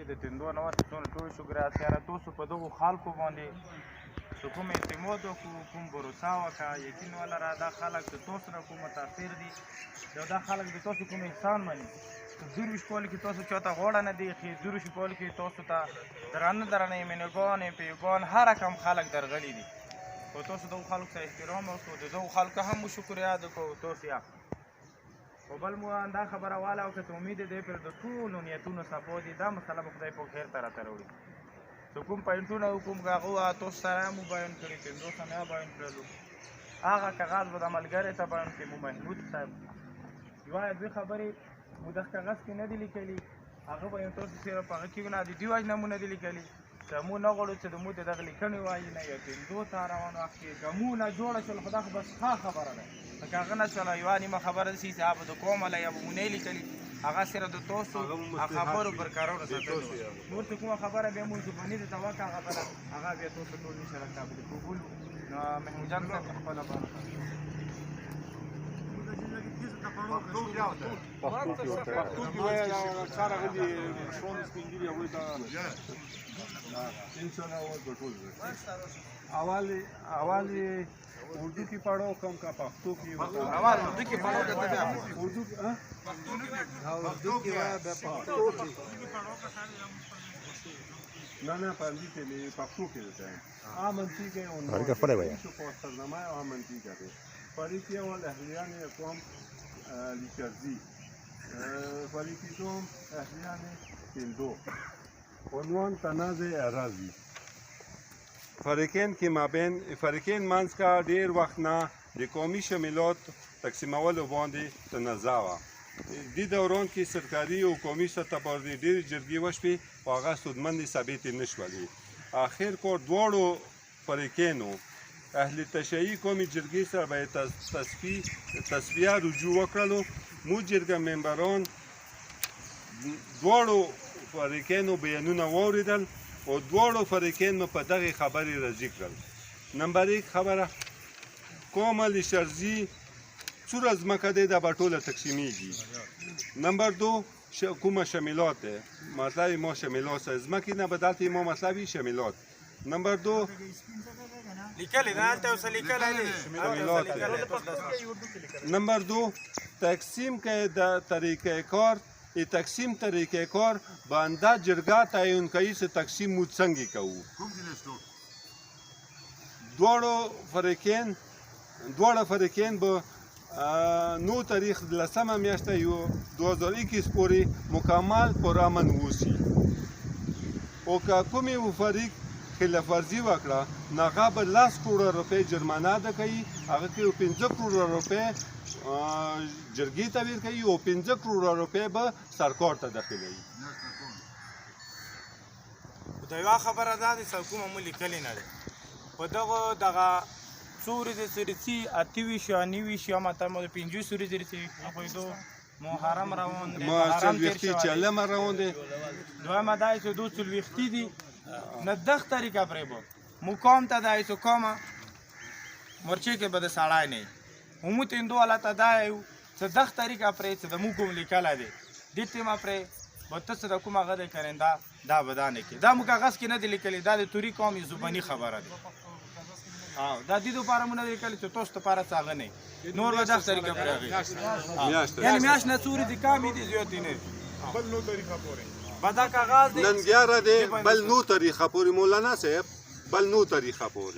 د تندو نه وروسته څونه ټول شو ګرات یاره تاسو په دغو خلکو باندې چې کوم اعتماد وکړو کوم بروسه وکړه یقین ولره دا خلک د تاسو نه کوم متاثر دي او دا خلک د تاسو کوم احسان مني زروش کول کې تاسو چاته غوړه نه دی خې زروش کول کې تاسو ته درنه مینګانې پیګان هر رقم خلک درغلي دي او تاسو دغو خلکو ته احترام وکړو د دغو خلکو هم مو شکریه ادا کوو تاسو یا او بل مو دا خبره واله وکړه چې امید دی پر د ټولو نیتونو صفا دي دا مسله به خدای په خیر ته راته راوړي چې کوم پوینټونه او کوم هغه تاسو سره مو بیان کړي تاسو سره بیان کړلو هغه کاغذ به د ملګري ته بیان کړي مو محمود صاحب یوه دوې خبرې مو دغه کاغذ کې نه دي لیکلي هغه به یو تاسو سره په هغه کې نه دي دوی وجه نه مو نه دي لیکلي چې موږ نه غواړو چې د مو د دغه لیکنې وایي نه یا تندو ته روان وخت کې که مو نه جوړه شول خو دا خو بس ښه خبره ده که هغه نه شوله یوه نیمه خبره داسې چې هغه د کومه له یا به مو نه لیکلي هغه سره د تاسو خبرو برقراره ساتلو نور چې کومه خبره بیا مو زباني د ته وکړه هغه بله هغه بیا تاسو ټول نشي راکابلي قبول نو محمود جان صاحب خپله پښتو کې وایي کار هغه دي شون سپین ګیري هغوی ته انشاءالله اور به ټول اول اردو کې پڑھو کم کا پښتو کې اول اردو کې پڑھو کته بیا اردو اردو کې وایي بیا پښتو کې نه پاندې کې پښتو کې ده منطقي کې اون فرق وایي شو په سرنامه او منطقي کې فریقی اول اهلیان قوم لیکرزی فریقی دوم اهلیان تندو عنوان تنازع اراضی فریقین کې مابین فریقین منځ کا ډیر وخت نه د قومي شمولات تقسیمولو باندې تنازع وه دې دوران کې سرکاري او قومي سطح باندې ډېرې جرګې وشوې خو هغه سودمندې ثابتې نه شولې آخر کار دواړو فریقینو اهل تشیعي قومي جرګې سره به یې تصفیه رجوع وکړلو مو جرګه ممبران دواړو فریقینو بیانونه واورېدل او دواړو فریقین مو په دغې خبرې راضي کړل نمبر 1 خبره قوم لیشرزي څومره ځمکه دی دا به ټوله تقسیمیږي نمبر 2 کومه شملات دی مطلب ما شملات ځمکې نه به دلته ما مطلبي شملات نمبر 2 لیکلی دا هلته اوسه لیکلی دی نمبر 2 تقسیم که در طریقه کار تقسیم طریقه کار بنده جرگه تعیین کوي چې تقسیم مو څنګه کوو دواړه فریقین به 9 تاریخ لسمه میاشت 2021 پورې مکمل پرامن اوسي او که کومې فریق خلاف ورزي وکړه نو هغه به 10 کروڑه روپۍ جرمانه ادا کوي هغه کې 15 کروڑه روپۍ جرګې ته ورکوي او 15 کروڑه روپۍ به سرکار ته داخلوي دا یوه خبره دا ده چې کومه مو لیکلې نه ده په دغه څو ورځې سرسي 28 یا 29 یا ماته مو 50 ورځې رسي اخویدو محرم روان دی محرم وختي چلم روان دی دویمه دا چې دو څلوېښتي دي نه دغه طریقه پرې به مقام ته دا چې کومه مرچې کې به د سړی نه همو تندو والا ته دا یو چې دغه طریقه پرې چې د مو کوم لیکلی دی دې تیمه پرې به ته څه د کوم هغه دی کرنده دا به دا نه کړي دا مو کاغذ کې نه دی لیکلی دا د توري قوم یې زباني خبره ده دا دې دپاره مو نه دی لیکلی چې تاسو دپاره څه هغه نه نور به دغه طریقه پرې هغې یعنې میاشت نه څو ورځې کمې دي زیاتې نه دي بل 9 طریقه پورې دا کاغذ دی نن 11 دی بل 9 طریقه پورې مولانا صاحب بل 9 طریقه پورې